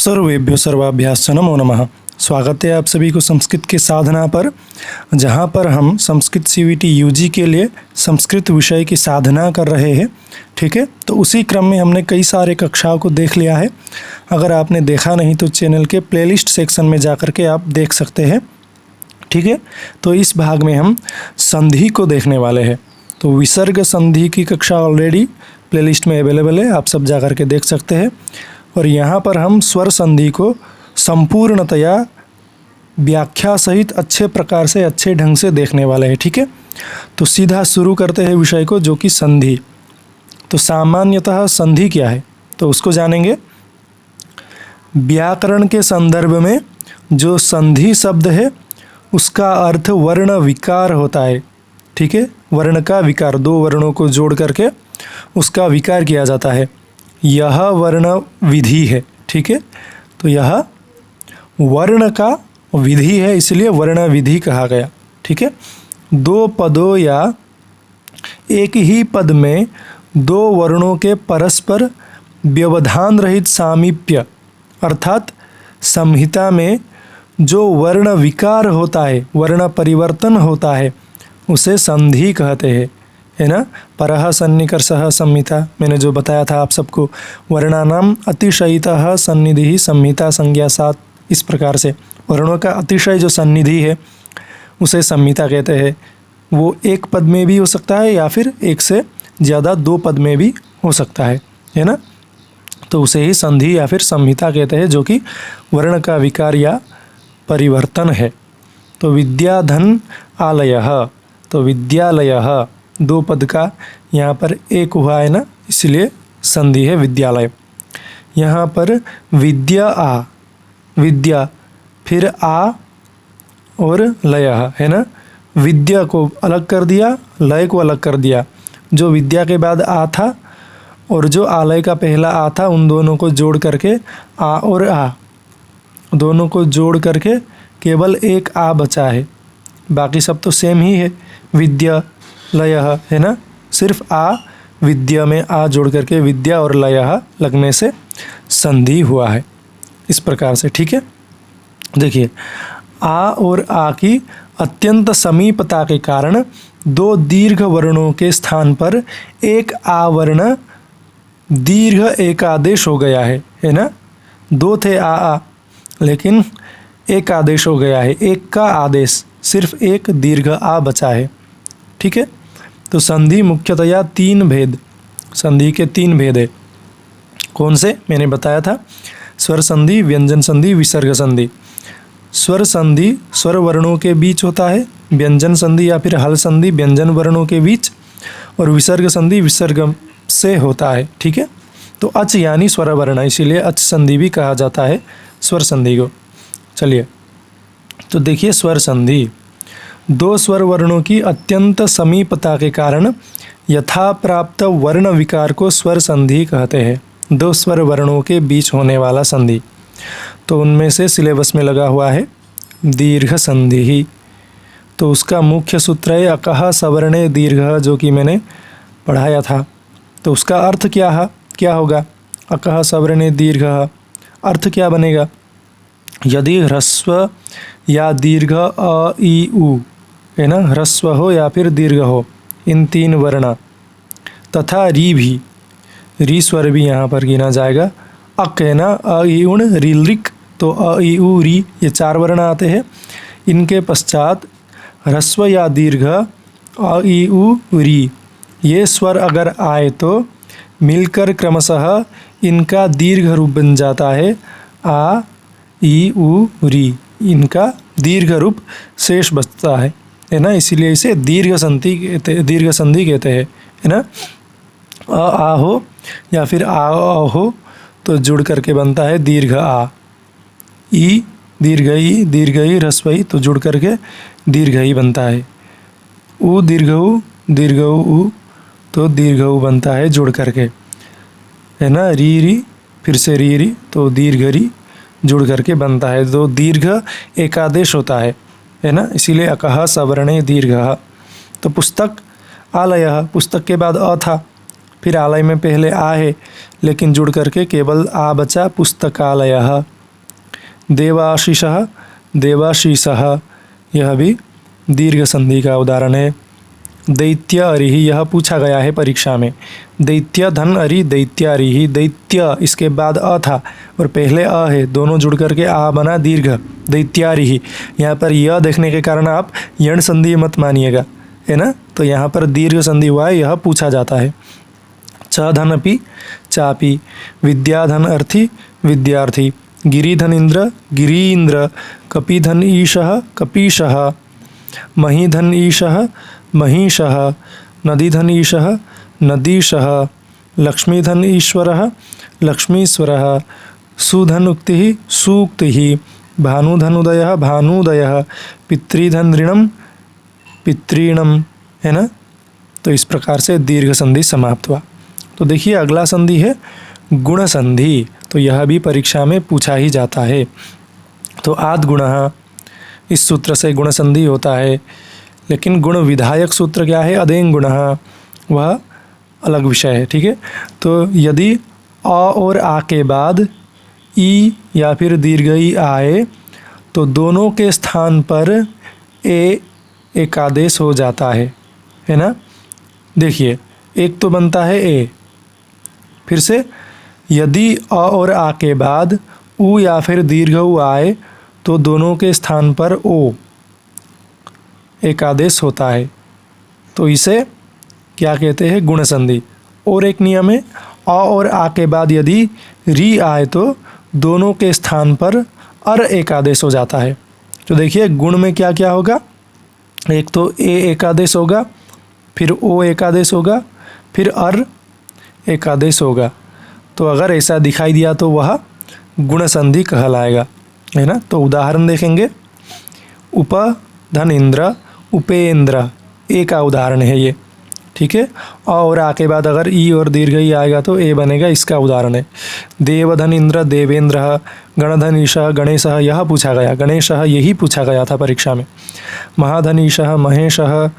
सर्वेभ्यो सर्वाभ्याश्च नमो नमः। स्वागत है आप सभी को संस्कृत के साधना पर, जहाँ पर हम संस्कृत CVT UG के लिए संस्कृत विषय की साधना कर रहे हैं। ठीक है, तो उसी क्रम में हमने कई सारे कक्षाओं को देख लिया है। अगर आपने देखा नहीं तो चैनल के प्लेलिस्ट सेक्शन में जाकर के आप देख सकते हैं। ठीक है, तो इस भाग में हम संधि को देखने वाले हैं। तो विसर्ग संधि की कक्षा ऑलरेडी प्लेलिस्ट में अवेलेबल है, आप सब जाकर के देख सकते हैं। और यहाँ पर हम स्वर संधि को संपूर्णतया व्याख्या सहित अच्छे प्रकार से, अच्छे ढंग से देखने वाले हैं। ठीक है, तो सीधा शुरू करते हैं विषय को, जो कि संधि। तो सामान्यतः संधि क्या है तो उसको जानेंगे। व्याकरण के संदर्भ में जो संधि शब्द है उसका अर्थ वर्ण विकार होता है। ठीक है, वर्ण का विकार, दो वर्णों को जोड़ करके उसका विकार किया जाता है। यह वर्ण विधि है। ठीक है, तो यह वर्ण का विधि है, इसलिए वर्ण विधि कहा गया। ठीक है, दो पदों या एक ही पद में दो वर्णों के परस्पर व्यवधान रहित सामीप्य, अर्थात संहिता में जो वर्ण विकार होता है, वर्ण परिवर्तन होता है, उसे संधि कहते हैं, है ना। परः सन्निकर्षः संहिता, मैंने जो बताया था आप सबको, वर्णानाम अतिशयितः सन्निधि संहिता संज्ञा सात, इस प्रकार से वर्णों का अतिशय जो सन्निधि है उसे संहिता कहते हैं। वो एक पद में भी हो सकता है या फिर एक से ज़्यादा दो पद में भी हो सकता है ना। तो उसे ही संधि या फिर संहिता कहते हैं, जो कि वर्ण का विकार या परिवर्तन है। तो विद्याधन आलयः, तो विद्यालयः दो पद का यहाँ पर एक हुआ है ना, इसलिए संधि है विद्यालय। यहाँ पर विद्या आ, विद्या फिर आ और लय है ना। विद्या को अलग कर दिया, लय को अलग कर दिया। जो विद्या के बाद आ था और जो आलय का पहला आ था, उन दोनों को जोड़ करके आ और आ, दोनों को जोड़ करके केवल एक आ बचा है। बाकी सब तो सेम ही है, विद्या लय है ना। सिर्फ आ, विद्या में आ जोड़ करके विद्या और लय लगने से संधि हुआ है, इस प्रकार से। ठीक है, देखिए आ और आ की अत्यंत समीपता के कारण दो दीर्घ वर्णों के स्थान पर एक आ वर्ण दीर्घ एकादेश हो गया है ना। दो थे आ, लेकिन एक आदेश हो गया है, एक का आदेश, सिर्फ एक दीर्घ आ बचा है। ठीक है, तो संधि मुख्यतया तीन भेद, संधि के तीन भेद है। कौन से मैंने बताया था, स्वर संधि, व्यंजन संधि, विसर्ग संधि। स्वर संधि स्वर वर्णों के बीच होता है, व्यंजन संधि या फिर हल संधि व्यंजन वर्णों के बीच, और विसर्ग संधि विसर्ग से होता है। ठीक है, तो अच यानी स्वर वर्ण, इसीलिए अच संधि भी कहा जाता है स्वर संधि को। चलिए, तो देखिए स्वर संधि, दो स्वर वर्णों की अत्यंत समीपता के कारण यथा प्राप्त वर्ण विकार को स्वर संधि कहते हैं। दो स्वर वर्णों के बीच होने वाला संधि, तो उनमें से सिलेबस में लगा हुआ है दीर्घ संधि ही। तो उसका मुख्य सूत्र है अकः सवर्णे दीर्घ, जो कि मैंने पढ़ाया था। तो उसका अर्थ क्या होगा, अकः सवर्णे दीर्घ, अर्थ क्या बनेगा, यदि ह्रस्व या दीर्घ अ ई उ है ना, ह्रस्व हो या फिर दीर्घ हो, इन तीन वर्ण, तथा री भी, री स्वर भी यहाँ पर गिना जाएगा। अक है ना, अ ई उण रील रिक, तो अ ई उ री, ये चार वर्ण आते हैं। इनके पश्चात ह्रस्व या दीर्घ अ ई उ री, ये स्वर अगर आए तो मिलकर क्रमशः इनका दीर्घ रूप बन जाता है आ ई उ री, इनका दीर्घ रूप शेष बचता है ना। इसीलिए इसे दीर्घ संधि कहते हैं, है ना। आ हो या फिर आ हो तो जुड़ करके बनता है दीर्घ आ, ई दीर्घ ई ह्रस्व ई, तो जुड़ करके दीर्घ ई बनता है। उ दीर्घ उ, तो दीर्घ उ बनता है जुड़ करके, है ना। री फिर से री, तो दीर्घ री जुड़ करके बनता है। तो दीर्घ एकादेश होता है ना, इसीलिए अकः सवर्णे दीर्घ। तो पुस्तक आलयः, पुस्तक के बाद अ था, फिर आलय में पहले आ है लेकिन जुड़ करके केवल आ बचा, पुस्तकालयः। देवाशीषः, देवाशीषः, यह भी दीर्घ संधि का उदाहरण है। दैत्य अरिहि, यह पूछा गया है परीक्षा में। दैत्य धन अरि, दैत्यारिहि। दैत्य इसके बाद अ था और पहले अ है, दोनों जुड़ करके आ बना दीर्घ, दैत्यारिहि। यहाँ पर यह देखने के कारण आप यण संधि मत मानिएगा, है ना। तो यहाँ पर दीर्घ संधि हुआ है, यह पूछा जाता है। च धन अपि, चापि। विद्याधन अर्थी, विद्यार्थी। गिरिधन इंद्र, गिरीन्द्र। कपिधन ईशः, कपीशः। महीधन ईशः, महिषः। नदीधन ईशः, नदीशः। लक्ष्मीधन ईश्वरः, लक्ष्मीश्वरः। सुधन उक्तिः, सूक्तिः। भानुधन उदयः, भानुदयः। पितृधन ऋणम, पितृणम, है ना। तो इस प्रकार से दीर्घ संधि समाप्त हुआ। तो देखिए अगला संधि है गुण संधि। तो यह भी परीक्षा में पूछा ही जाता है। तो आद गुणः, इस सूत्र से गुण संधि होता है, लेकिन गुण विधायक सूत्र क्या है, अदेंग गुणः, वह अलग विषय है। ठीक है। तो यदि अ और आ के बाद ई या फिर दीर्घ ई आए तो दोनों के स्थान पर ए एक आदेश हो जाता है ना। देखिए एक तो बनता है ए, फिर से यदि अ और आ के बाद उ या फिर दीर्घ उ आए तो दोनों के स्थान पर ओ एक आदेश होता है। तो इसे क्या कहते हैं, गुण संधि। और एक नियम है, अ और आ के बाद यदि री आए तो दोनों के स्थान पर अर एक आदेश हो जाता है। तो देखिए गुण में क्या क्या होगा, एक तो ए एक आदेश होगा, फिर ओ एक आदेश होगा, फिर अर एक आदेश होगा। तो अगर ऐसा दिखाई दिया तो वह गुण संधि कहलाएगा, है ना। तो उदाहरण देखेंगे, उप धन इंद्र, उपेंद्र, ए का उदाहरण है ये। ठीक है। और आ के बाद अगर ई और दीर्घ ई आएगा तो ए बनेगा, इसका उदाहरण है। देवधन इंद्र, देवेंद्र। गणधन ईशः, गणेशः, यह पूछा गया, गणेशः यही पूछा गया था परीक्षा में। महाधनीशः, महेशः।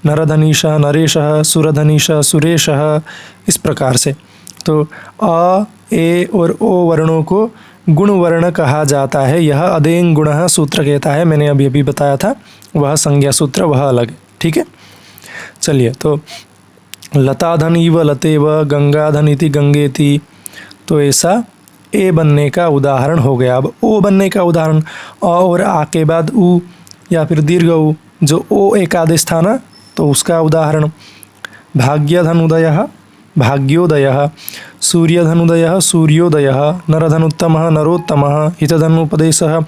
नरधनीशः, नरेशः। सुरधनीशः, सुरेशः। इस प्रकार से तो अ, ए और ओ वर्णों को गुण वर्ण कहा जाता है। यह अदेंग गुणः सूत्र कहता है, मैंने अभी अभी बताया था, वह संज्ञा सूत्र वह अलग है। ठीक है। चलिए, तो लताधन इव लतेव, गंगाधन इति गंगेति। तो ऐसा ए बनने का उदाहरण हो गया। अब ओ बनने का उदाहरण, अ और आ के बाद उ या फिर दीर्घ उ, जो ओ एक आदेश था ना, तो उसका उदाहरण भाग्यधन उदयः, भाग्योदयः। सूर्यधन उदयः, सूर्योदयः। नरधन उत्तमः, नरोत्तमः। हितधन उपदेशः,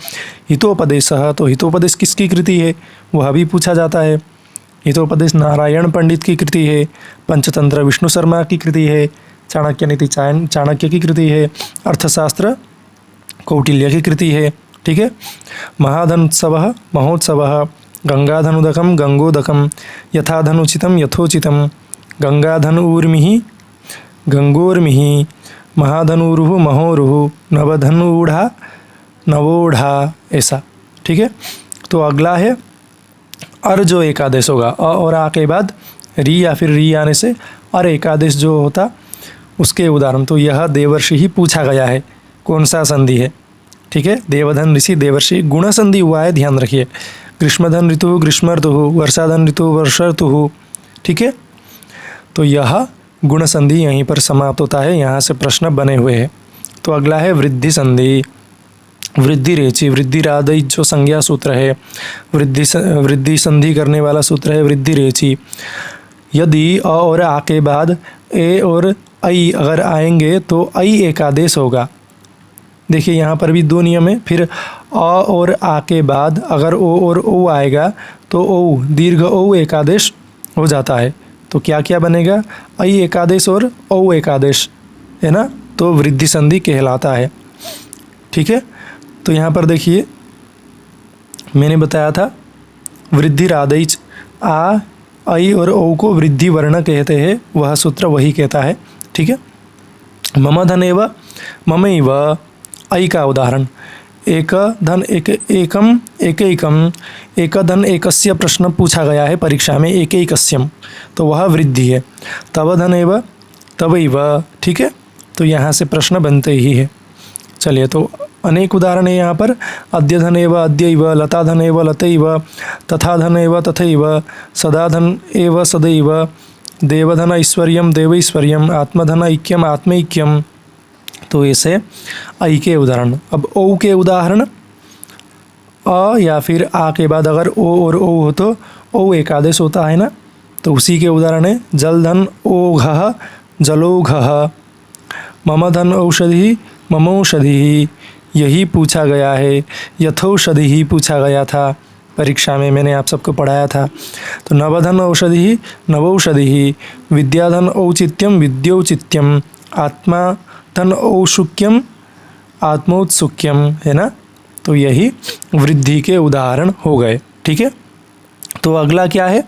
हितोपदेशः। तो हितोपदेश किसकी कृति है, वह भी पूछा जाता है। हितोपदेश नारायण पंडित की कृति है। पंचतंत्र विष्णु शर्मा की कृति है। चाणक्य नीति चाणक्य की कृति है। अर्थशास्त्र कौटिल्य की कृति है। ठीक है। महाधनोत्सवः, महोत्सवः। गंगाधनुदकम, गंगोदकम। यथाधनुचितम, यथोचितम। गंगाधन ऊर्मिः, गंगोर्मिः। महाधनुरुः, महोरुः। नवधनुढ़ा, नवोढ़ा। ऐसा। ठीक है। तो अगला है अर, जो एक आदेश होगा, अ और आ के बाद री या फिर री आने से अर एक आदेश जो होता, उसके उदाहरण। तो यह देवर्षि ही पूछा गया है, कौन सा संधि है। ठीक है। देवधन ऋषि, देवर्षि। गुण संधि हुआ है, ध्यान रखिए। ग्रीष्मधन ऋतु, ग्रीष्म ऋतुः। वर्षाधन ऋतु, वर्ष ऋतुः। ठीक है। तो यह गुण संधि यहीं पर समाप्त होता है। यहाँ से प्रश्न बने हुए हैं। तो अगला है वृद्धि संधि। वृद्धि रेचि, वृद्धि रादय जो संज्ञा सूत्र है, वृद्धि संधि करने वाला सूत्र है वृद्धि रेचि। यदि अ और आ के बाद ए और ऐ अगर आएंगे तो ऐ एक आदेश होगा। देखिए यहाँ पर भी दो नियम है। फिर अ और आ के बाद अगर ओ और ओ आएगा तो ओ दीर्घ ओ एक आदेश हो जाता है। तो क्या क्या बनेगा, ऐ एक आदेश और ओ एक आदेश, है ना। तो वृद्धि संधि कहलाता है। ठीक है। तो यहाँ पर देखिए मैंने बताया था वृद्धि रादैच, आ ऐ और ओ को वृद्धि वर्ण कहते हैं, वह सूत्र वही कहता है। ठीक है। मम धनेव, ममैव, ऐ का उदाहरण। एक धन एक एकम, एकैकम। एक धन एकस्य प्रश्न पूछा गया है परीक्षा में, एकैकस्यम, तो वह वृद्धि है। तव धनेव, तवैव, ठीक है। तो यहाँ से प्रश्न बनते ही है। चलिए, तो अनेक उदाहरण है यहाँ पर। अद्यधन एव अद्यैव, लताधन एव लतैव, तथाधन एव तथैव, सदाधन एव सदैव, देवधन ऐश्वर्यम देवैश्वर्यम, आत्मधन ऐक्यम आत्मैक्यम। तो ऐसे ऐ के उदाहरण। अब औ के उदाहरण, अ या फिर आ के बाद अगर ओ और ओ हो तो ओ एक आदेश होता है ना, तो उसी के उदाहरण है जलधन ओघः जलोघः, मम धन औषधि ममौषधि। यही पूछा गया है, यथौषधि ही पूछा गया था परीक्षा में, मैंने आप सबको पढ़ाया था। तो नवधन औषधि नवौषधि, विद्याधन औचित्यम विद्यौचित्यम, आत्मा धन औत्सुक्यम आत्मौत्सुक्यम, है ना। तो यही वृद्धि के उदाहरण हो गए, ठीक है। तो अगला क्या है?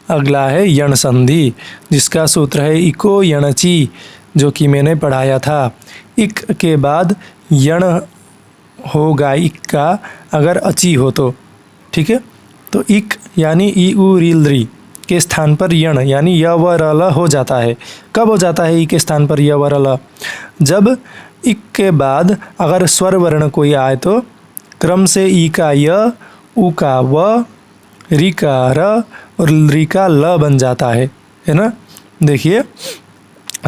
अगला है यण संधि, जिसका सूत्र है इको यणचि, जो कि मैंने पढ़ाया था। इक के बाद यण होगा, इक का अगर अची हो तो, ठीक है। तो इक यानी ई उ रील री के स्थान पर यण यानी य व र ल हो जाता है। कब हो जाता है ई के स्थान पर य व र ल? जब इक के बाद अगर स्वर वर्ण कोई आए तो क्रम से ई का य, उ का व, री का र और री का ल बन जाता है ना। देखिए,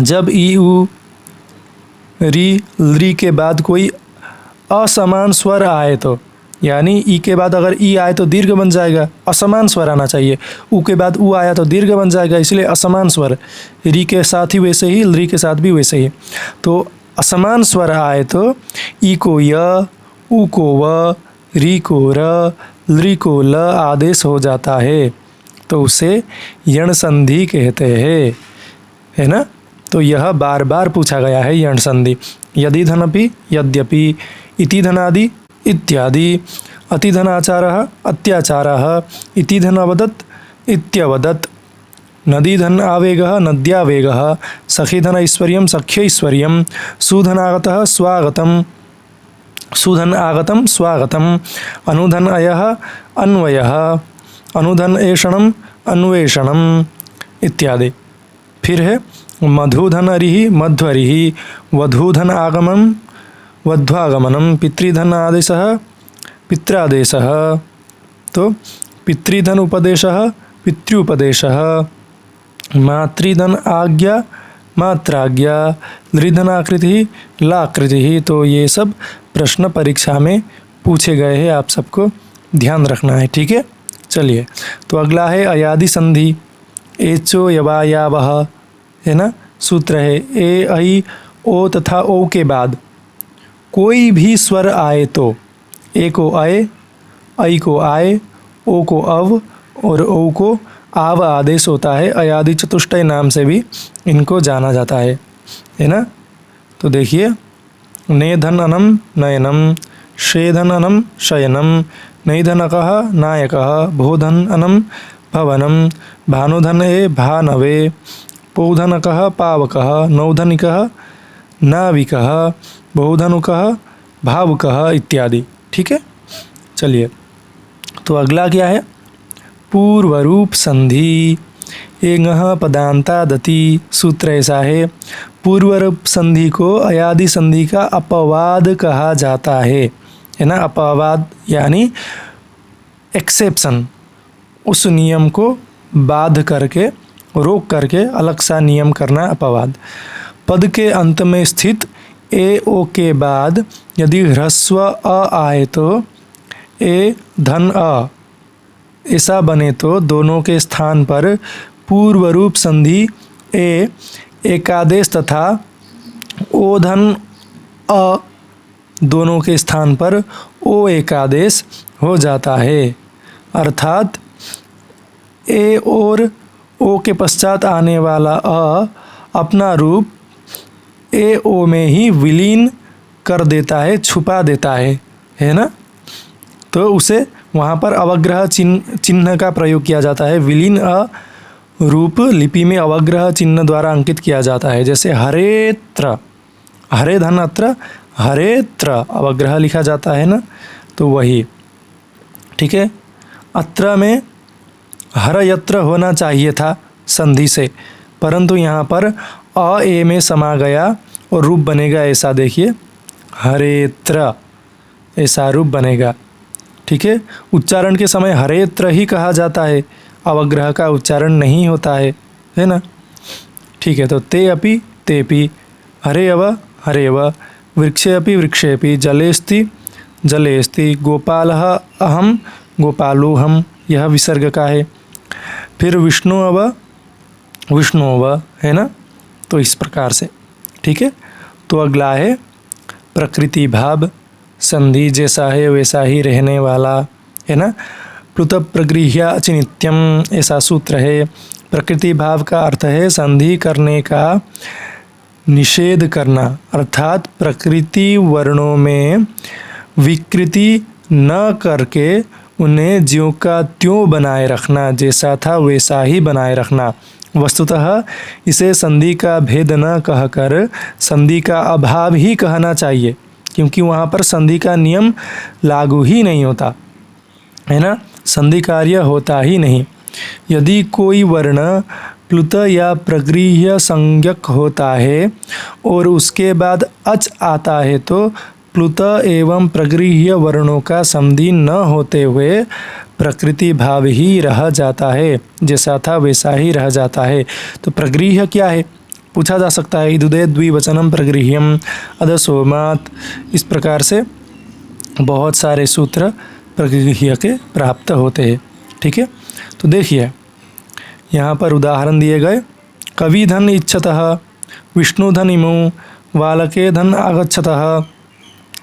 जब ई उ री के बाद कोई असमान स्वर आए तो, यानी ई के बाद अगर ई आए तो दीर्घ बन जाएगा, असमान स्वर आना चाहिए। उ के बाद उ आया तो दीर्घ बन जाएगा, इसलिए असमान स्वर। री के साथ ही वैसे ही, री के साथ भी वैसे ही। तो असमान स्वर आए तो ई को य, उ को व, री को र, ली को ल आदेश हो जाता है, तो उसे यण संधि कहते हैं, है ना। तो यह बार बार पूछा गया है यण संधि। यदि धनपि यद्यपि, इति धनादि इत्यादि, अति धनाचारः अत्याचारः, इति धन अवदत् इत्यवदत्, नदी धन आवेगः नद्यावेगः, सखी धन ऐश्वर्यं सख्यैश्वर्यं, सुधनागतः स्वागतम् सुधन आगतम स्वागतम, अनुधन अयः अन्वयः, अनुधन ऐषणम अन्वेषणम इत्यादि। फिर है मधुधन अरिः मध्वरिः, वधूधन आगमन वध्वागमनम, पितृधन आदेशः पित्रादेशः। तो पितृधन उपदेशः पितृपदेशः, मातृधन आज्ञा मात्राज्ञा, नृधनाकृति लाकृति। तो ये सब प्रश्न परीक्षा में पूछे गए हैं, आप सबको ध्यान रखना है, ठीक है। चलिए, तो अगला है अयादि संधि। एचो यवा यावः, है ना। सूत्र है ए ऐ ओ तथा ओ के बाद कोई भी स्वर आए तो ए को अय, ऐ को आय, ओ को अव और ओ को आव आदेश होता है। अयादि चतुष्टय नाम से भी इनको जाना जाता है ना। तो देखिए, नेधन अनम नयनम, शेधन अनम शयनम, नैधनकः नायकः, भोधन अनम भवनम, भानुधन ए भानवे, पौधनकः पावकः, नौधनिकः नाविकः, बहुधनुकः भावुकः इत्यादि, ठीक है। चलिए, तो अगला क्या है? पूर्वरूप संधि। एंगः पदांतादति। सूत्र ऐसा है, पूर्वरूप संधि को अयादि संधि का अपवाद कहा जाता है ना। अपवाद यानी एक्सेप्शन, उस नियम को बाध करके, रोक करके अलग सा नियम करना अपवाद। पद के अंत में स्थित ए ओ के बाद यदि ह्रस्व अ आए तो ए धन अ ऐसा बने तो दोनों के स्थान पर पूर्वरूप संधि ए एकादेश तथा ओ धन अ दोनों के स्थान पर ओ एकादेश हो जाता है। अर्थात ए और ओ के पश्चात आने वाला अ अपना रूप ए ओ में ही विलीन कर देता है, छुपा देता है ना। तो उसे वहाँ पर अवग्रह चिन्ह का प्रयोग किया जाता है। विलीन अ रूप लिपि में अवग्रह चिन्ह द्वारा अंकित किया जाता है। जैसे हरेत्र, हरे धन अत्र हरेत्र अवग्रह लिखा जाता है ना, तो वही, ठीक है। अत्र में हर यत्र होना चाहिए था संधि से, परंतु यहाँ पर अ ए में समा गया और रूप बनेगा ऐसा, देखिए हरेत्र, ऐसा रूप बनेगा। ठीक है, उच्चारण के समय हरेत्र ही कहा जाता है, अवग्रह का उच्चारण नहीं होता है ना। ठीक है, तो ते अपि तेपि, हरे हरेव, वृक्षे अपि वृक्षेपि, जलेस्ति जलेस्ति, गोपालः अहम गोपालोहम, यह विसर्ग का है। फिर विष्णुअव विष्णुव, है ना। तो इस प्रकार से, ठीक है। तो अगला है प्रकृति भाव, संधि जैसा है वैसा ही रहने वाला, है ना। प्लुत प्रगृह्य अचिनित्यम, ऐसा सूत्र है। प्रकृति भाव का अर्थ है संधि करने का निषेध करना, अर्थात प्रकृति वर्णों में विकृति न करके उन्हें ज्यों का त्यों बनाए रखना, जैसा था वैसा ही बनाए रखना। वस्तुतः इसे संधि का भेद न कहकर संधि का अभाव ही कहना चाहिए, क्योंकि वहाँ पर संधि का नियम लागू ही नहीं होता, है ना। संधि कार्य होता ही नहीं। यदि कोई वर्ण प्लुत या प्रगृह्य संज्ञक होता है और उसके बाद अच आता है तो प्लुत एवं प्रगृह्य वर्णों का संधि न होते हुए प्रकृति भाव ही रह जाता है, जैसा था वैसा ही रह जाता है। तो प्रगृह्य क्या है पूछा जा सकता है। इदुदे द्विवचनम प्रगृह्यम अदसोमात, इस प्रकार से बहुत सारे सूत्र प्रगृह्य के प्राप्त होते हैं। ठीक है, तो देखिए यहाँ पर उदाहरण दिए गए। कवि धन इच्छतः, विष्णुधन इमौ, बालके धन आगच्छतः।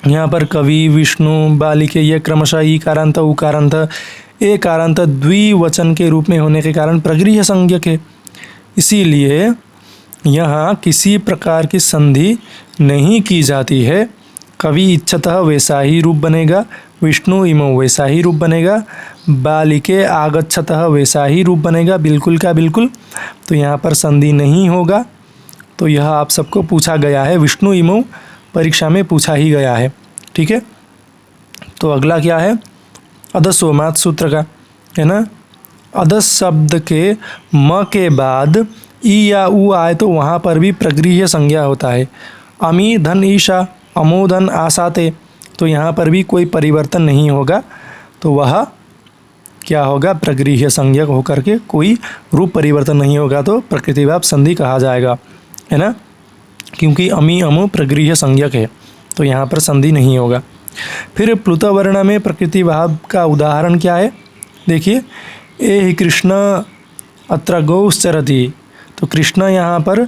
यहाँ पर कवि, विष्णु, बालिके ये क्रमशः ईकारांत उकारांत एकारांत द्विवचन के रूप में होने के कारण प्रगृह्य संज्ञक है। इसीलिए यहाँ किसी प्रकार की संधि नहीं की जाती है। कवि इच्छतः वैसा ही रूप बनेगा, विष्णु इमौ वैसा ही रूप बनेगा, बालिके आगच्छतः वैसा ही रूप बनेगा, बिल्कुल का बिल्कुल। तो यहाँ पर संधि नहीं होगा। तो यह आप सबको पूछा गया है, विष्णु इमौ परीक्षा में पूछा ही गया है। ठीक है, तो अगला क्या है, अदसोमात सूत्र का, है ना। अदस शब्द के म के बाद ई या उ आए तो वहाँ पर भी प्रगृह्य संज्ञा होता है। अमी धन ईशा, अमो धन आसाते, तो यहाँ पर भी कोई परिवर्तन नहीं होगा। तो वह क्या होगा, प्रगृह्य संज्ञक होकर के कोई रूप परिवर्तन नहीं होगा, तो प्रकृतिभाव संधि कहा जाएगा, है ना। क्योंकि अमी अमो प्रगृह्य संज्ञक है, तो यहाँ पर संधि नहीं होगा। फिर प्लुत वर्ण में प्रकृति भाव का उदाहरण क्या है, देखिए। ए ही कृष्ण अत्र गौश्चरति, तो कृष्ण यहाँ पर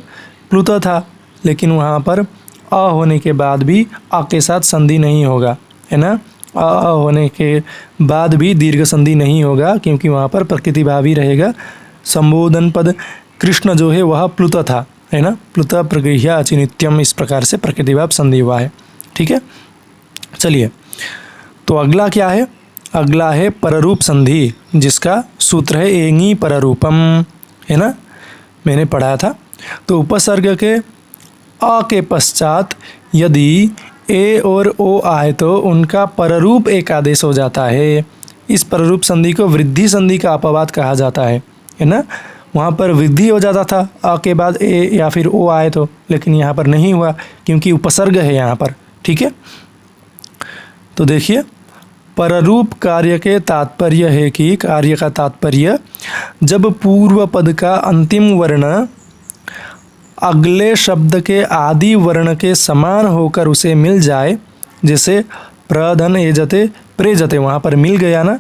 प्लुत था, लेकिन वहाँ पर अ होने के बाद भी अ के साथ संधि नहीं होगा, है ना। अ होने के बाद भी दीर्घ संधि नहीं होगा, क्योंकि वहाँ पर प्रकृति भाव ही रहेगा। संबोधन पद कृष्ण जो है वह प्लुत था, है ना। प्लुत प्रगृह्य अचिनित्यम, इस प्रकार से प्रकृति भाव संधि हुआ है। ठीक है, चलिए तो अगला क्या है, अगला है पररूप संधि, जिसका सूत्र है एंगी पररूपम, है ना, मैंने पढ़ाया था। तो उपसर्ग के अ के पश्चात यदि ए और ओ आए तो उनका पररूप एक आदेश हो जाता है। इस पररूप संधि को वृद्धि संधि का अपवाद कहा जाता है ना। वहाँ पर वृद्धि हो जाता था अ के बाद ए या फिर ओ आए तो, लेकिन यहाँ पर नहीं हुआ क्योंकि उपसर्ग है यहाँ पर। ठीक है, तो देखिए पररूप कार्य के तात्पर्य है कि कार्य का तात्पर्य जब पूर्व पद का अंतिम वर्ण अगले शब्द के आदि वर्ण के समान होकर उसे मिल जाए, जैसे प्रधन एजते प्रेजते, वहाँ पर मिल गया ना,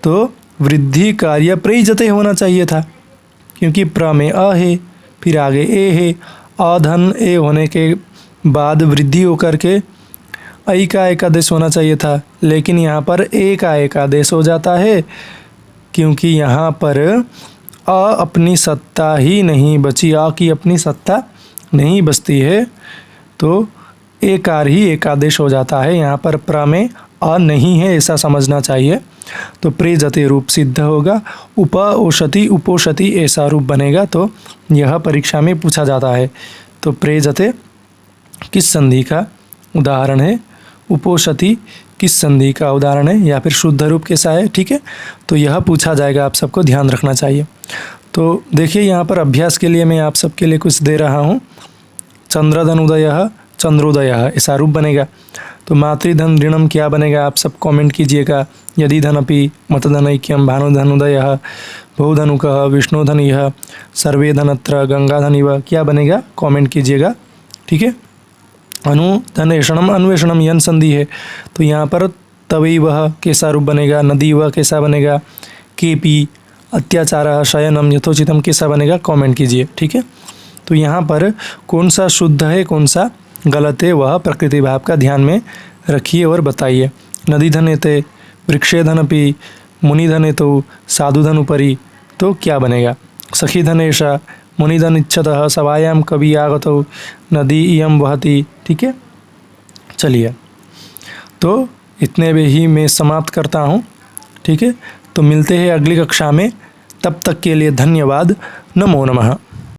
तो वृद्धि कार्य प्रेजते होना चाहिए था, क्योंकि प्र में अ है, फिर आगे ए है, अधन ए होने के बाद वृद्धि होकर के ऐ का एक आदेश होना चाहिए था, लेकिन यहाँ पर ए का एक आदेश हो जाता है, क्योंकि यहाँ पर अ अपनी सत्ता ही नहीं बची, अ की अपनी सत्ता नहीं बचती है, तो एकार ही एक आदेश हो जाता है। यहाँ पर प्र में अ नहीं है, ऐसा समझना चाहिए। तो प्रेजते रूप सिद्ध होगा, उपओषति उपोषति ऐसा रूप बनेगा। तो यह परीक्षा में पूछा जाता है। तो प्रेजते किस संधि का उदाहरण है, उपोषति किस संधि का उदाहरण है, या फिर शुद्ध रूप कैसा है। ठीक है, तो यह पूछा जाएगा, आप सबको ध्यान रखना चाहिए। तो देखिए यहाँ पर अभ्यास के लिए मैं आप सबके लिए कुछ दे रहा हूँ। चंद्रधनुदयः चंद्रोदयः ऐसा रूप बनेगा। तो मातृधन ऋणम क्या बनेगा आप सब कमेंट कीजिएगा। यदि धनपि मतधनैक्यम भानुधनुदयः बहुधनुकः विष्णुधनिः सर्वे धनत्र गंगाधनिव क्या बनेगा कमेंट कीजिएगा। ठीक है। अनुधनेषणम अन्वेषणम यन संधि है तो यहाँ पर तवैव कैसा रूप बनेगा। नदीव कैसा बनेगा। केपी अत्याचार शयनम यथोचितम कैसा बनेगा कमेंट कीजिए। ठीक है। तो यहाँ पर कौन सा शुद्ध है कौन सा गलत है वह प्रकृति भाव का ध्यान में रखिए और बताइए। नदी धनेते वृक्षे धनपि मुनिधने तो साधुधन उपरि तो क्या बनेगा। सखी धनेशा मुनिधन इच्छतः सभायाम कवि आगतो नदी इयम वहति। ठीक है। चलिए तो इतने में ही मैं समाप्त करता हूँ। ठीक है। तो मिलते हैं अगली कक्षा में, तब तक के लिए धन्यवाद। नमो नमः।